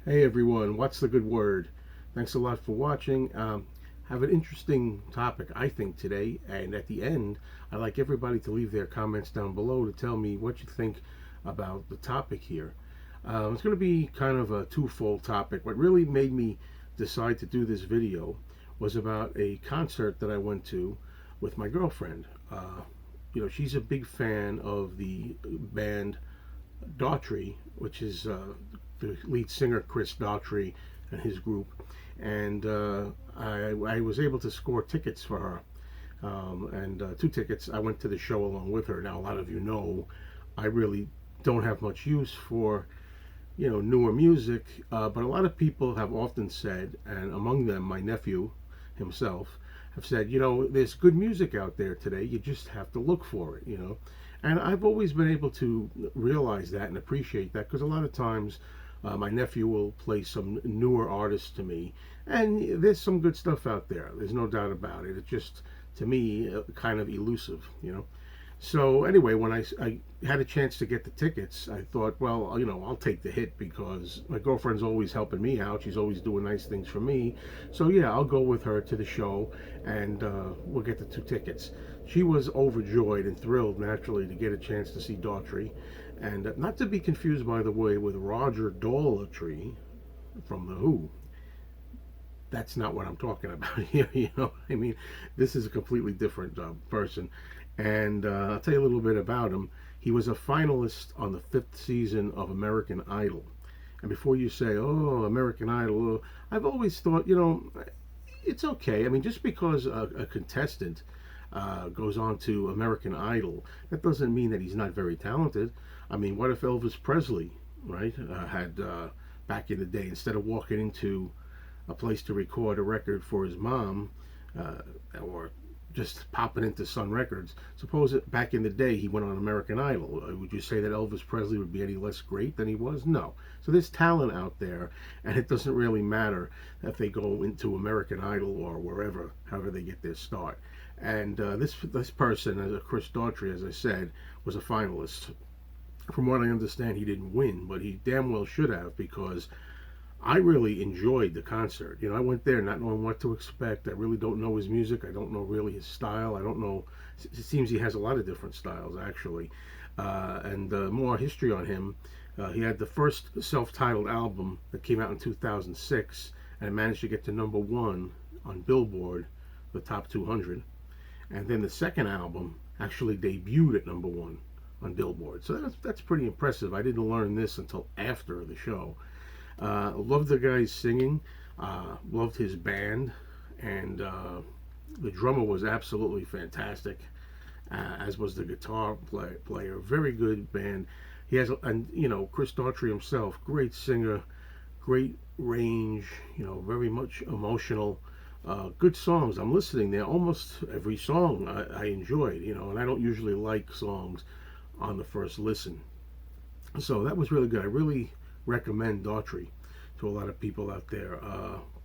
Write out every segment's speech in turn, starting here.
Hey everyone, what's the good word? Thanks a lot for watching. Have an interesting topic, I think, today. And at the end, I'd like everybody to leave their comments down below to tell me what you think about the topic here. It's going to be kind of a twofold topic. What really made me decide to do this video was about a concert that I went to with my girlfriend. She's a big fan of the band Daughtry, which is the lead singer Chris Daughtry and his group, and I was able to score tickets for her, and two tickets. I went to the show along with her. Now, a lot of you know, I really don't have much use for newer music, but a lot of people have often said, and among them my nephew himself, have said, there's good music out there today. You just have to look for it. And I've always been able to realize that and appreciate that because a lot of times my nephew will play some newer artists to me, and there's some good stuff out there. There's no doubt about it. It's just, to me, kind of elusive. So anyway, when I had a chance to get the tickets, I thought, well, I'll take the hit because my girlfriend's always helping me out. She's always doing nice things for me. So yeah, I'll go with her to the show, and we'll get the two tickets. She was overjoyed and thrilled, naturally, to get a chance to see Daughtry, and not to be confused, by the way, with Roger Daughtry from The Who. That's not what I'm talking about here. I mean, this is a completely different person. And I'll tell you a little bit about him. He was a finalist on the 5th season of American Idol. And before you say, oh, American Idol, I've always thought, it's okay. I mean, just because a contestant goes on to American Idol, that doesn't mean that he's not very talented. I mean, what if Elvis Presley, right, had back in the day, instead of walking into a place to record a record for his mom, or just popping into Sun Records. Suppose that back in the day he went on American Idol. Would you say that Elvis Presley would be any less great than he was? No. So there's talent out there, and it doesn't really matter if they go into American Idol or wherever, however they get their start. And this person, as Chris Daughtry, as I said, was a finalist. From what I understand, he didn't win, but he damn well should have, because I really enjoyed the concert. I went there not knowing what to expect. I really don't know his music. I don't know really his style. I don't know. It seems he has a lot of different styles, actually. And more history on him. He had the first self-titled album that came out in 2006, and it managed to get to #1 on Billboard, the top 200. And then the second album actually debuted at #1 on Billboard. So that's pretty impressive. I didn't learn this until after the show. Loved the guy's singing, loved his band, and the drummer was absolutely fantastic, as was the guitar player. Very good band. He has, and Chris Daughtry himself, great singer, great range, very much emotional. Good songs. I'm listening there. Almost every song I enjoyed, and I don't usually like songs on the first listen. So that was really good. I really recommend Daughtry to a lot of people out there.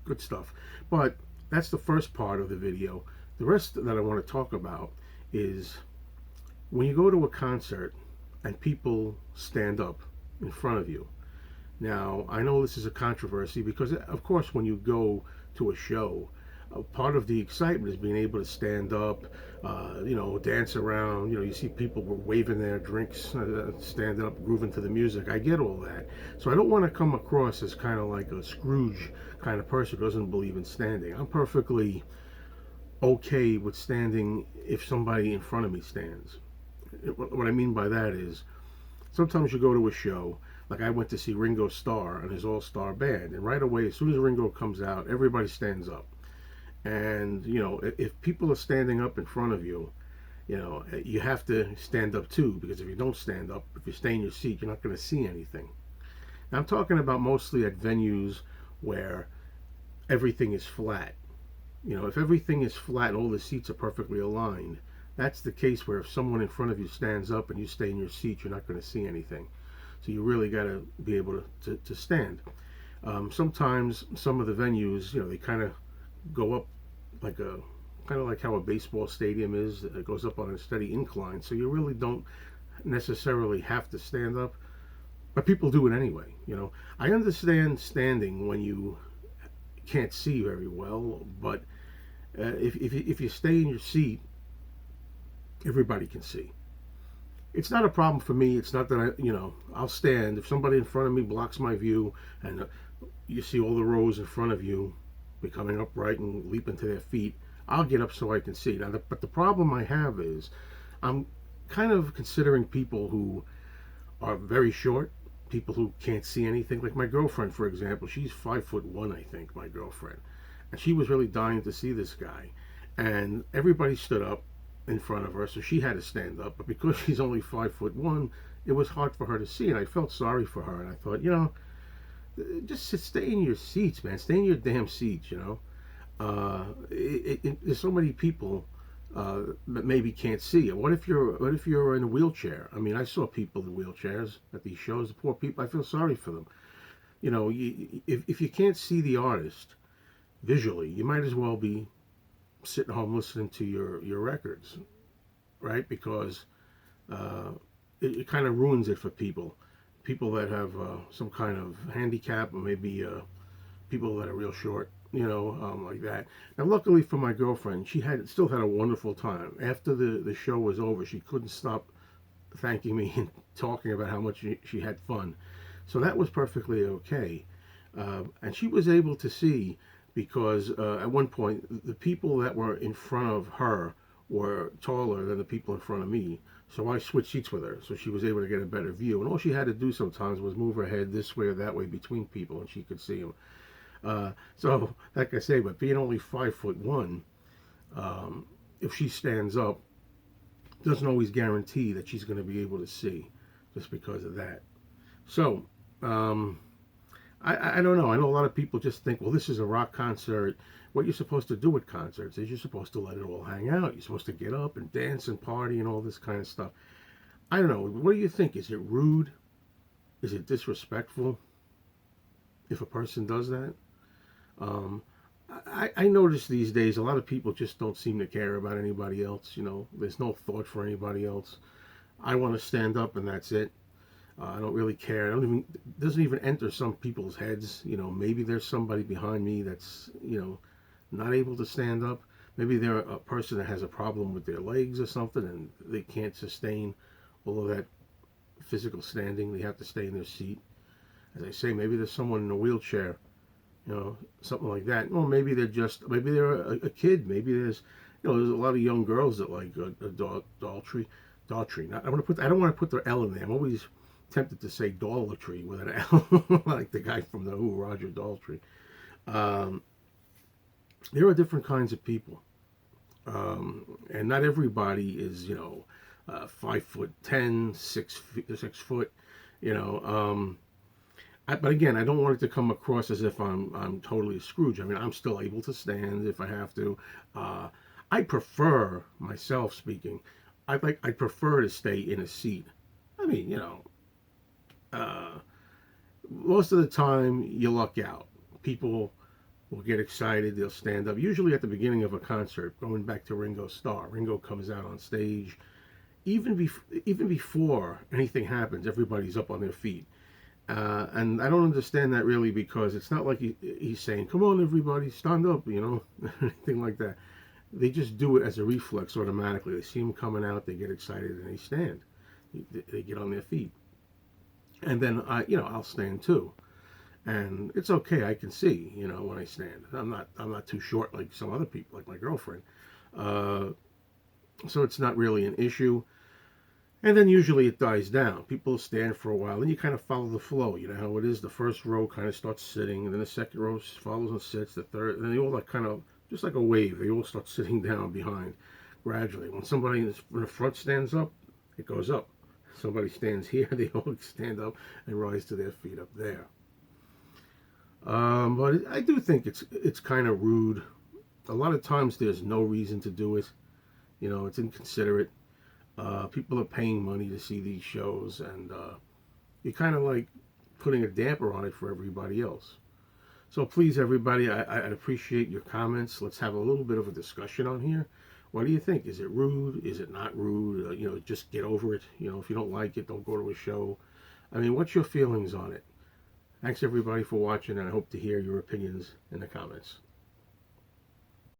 Good stuff. But that's the first part of the video. The rest that I want to talk about is when you go to a concert and people stand up in front of you. Now, I know this is a controversy because, of course, when you go to a show, part of the excitement is being able to stand up, dance around. You see people were waving their drinks, standing up, grooving to the music. I get all that. So I don't want to come across as kind of like a Scrooge kind of person who doesn't believe in standing. I'm perfectly okay with standing if somebody in front of me stands. What I mean by that is, sometimes you go to a show, like I went to see Ringo Starr and his all-star band, and right away, as soon as Ringo comes out, everybody stands up. And if people are standing up in front of you, you have to stand up too, because if you don't stand up, if you stay in your seat, you're not going to see anything. Now, I'm talking about mostly at venues where everything is flat. If everything is flat and all the seats are perfectly aligned, that's the case where if someone in front of you stands up and you stay in your seat, you're not going to see anything. So you really got to be able to stand. Sometimes some of the venues, they kind of go up like kind of like how a baseball stadium is. It goes up on a steady incline, so you really don't necessarily have to stand up. but people do it anyway. I understand standing when you can't see very well, but if you stay in your seat, everybody can see. It's not a problem for me. It's not that I'll stand. If somebody in front of me blocks my view, and you see all the rows in front of you becoming upright and leaping to their feet, I'll get up so I can see. But the problem I have is I'm kind of considering people who are very short, people who can't see anything. Like my girlfriend, for example, she's 5'1", I think, my girlfriend, and she was really dying to see this guy, and everybody stood up in front of her, so she had to stand up. But because she's only 5'1", it was hard for her to see, and I felt sorry for her. And I thought, just stay in your seats, man. Stay in your damn seats. There's so many people that maybe can't see. What if you're in a wheelchair? I mean, I saw people in wheelchairs at these shows. The poor people. I feel sorry for them. If you can't see the artist visually, you might as well be sitting home listening to your records, right? Because it kind of ruins it for people that have some kind of handicap, or maybe people that are real short, like that. Now, luckily for my girlfriend, she still had a wonderful time. After the show was over, she couldn't stop thanking me and talking about how much she had fun. So that was perfectly okay. And she was able to see, because at one point the people that were in front of her were taller than the people in front of me. So I switched seats with her, so she was able to get a better view. And all she had to do sometimes was move her head this way or that way between people, and she could see them. So, like I say, but being only 5'1", if she stands up, doesn't always guarantee that she's going to be able to see, just because of that. So, I don't know. I know a lot of people just think, well, this is a rock concert. What you're supposed to do at concerts is you're supposed to let it all hang out. You're supposed to get up and dance and party and all this kind of stuff. I don't know. What do you think? Is it rude? Is it disrespectful if a person does that? Um, I notice these days a lot of people just don't seem to care about anybody else. There's no thought for anybody else. I want to stand up and that's it. I don't really care. It doesn't even enter some people's heads. Maybe there's somebody behind me that's, not able to stand up. Maybe they're a person that has a problem with their legs or something, and they can't sustain all of that physical standing. They have to stay in their seat. As I say, maybe there's someone in a wheelchair, something like that. Or maybe they're a kid. Maybe there's a lot of young girls that like Daughtry. Daughtry. I don't want to put their L in there. I'm always tempted to say Daughtry with an L, like the guy from the Who, Roger Daughtry. There are different kinds of people, and not everybody is 5'10", 6 foot. But again, I don't want it to come across as if I'm totally a Scrooge. I mean, I'm still able to stand if I have to. I prefer, myself speaking, I prefer to stay in a seat. I mean, most of the time you luck out. People will get excited. They'll stand up. Usually at the beginning of a concert, going back to Ringo's Star. Ringo comes out on stage. Even before anything happens, everybody's up on their feet. And I don't understand that really, because it's not like he's saying, come on, everybody, stand up, anything like that. They just do it as a reflex automatically. They see him coming out, they get excited, and they stand. They get on their feet. And then I'll stand too. And it's okay. I can see, when I stand. I'm not too short like some other people, like my girlfriend. So it's not really an issue. And then usually it dies down. People stand for a while, and you kind of follow the flow. You know how it is. The first row kind of starts sitting, and then the second row follows and sits. The third, and they all like kind of just like a wave. They all start sitting down behind gradually. When somebody in the front stands up, it goes up. Somebody stands here, they all stand up and rise to their feet up there. But I do think it's kind of rude. A lot of times there's no reason to do it. It's inconsiderate. People are paying money to see these shows, and you're kind of like putting a damper on it for everybody else. So please, everybody, I'd appreciate your comments. Let's have a little bit of a discussion on here. What do you think? Is it rude? Is it not rude? Just get over it. If you don't like it, don't go to a show. I mean, what's your feelings on it? Thanks everybody for watching, and I hope to hear your opinions in the comments.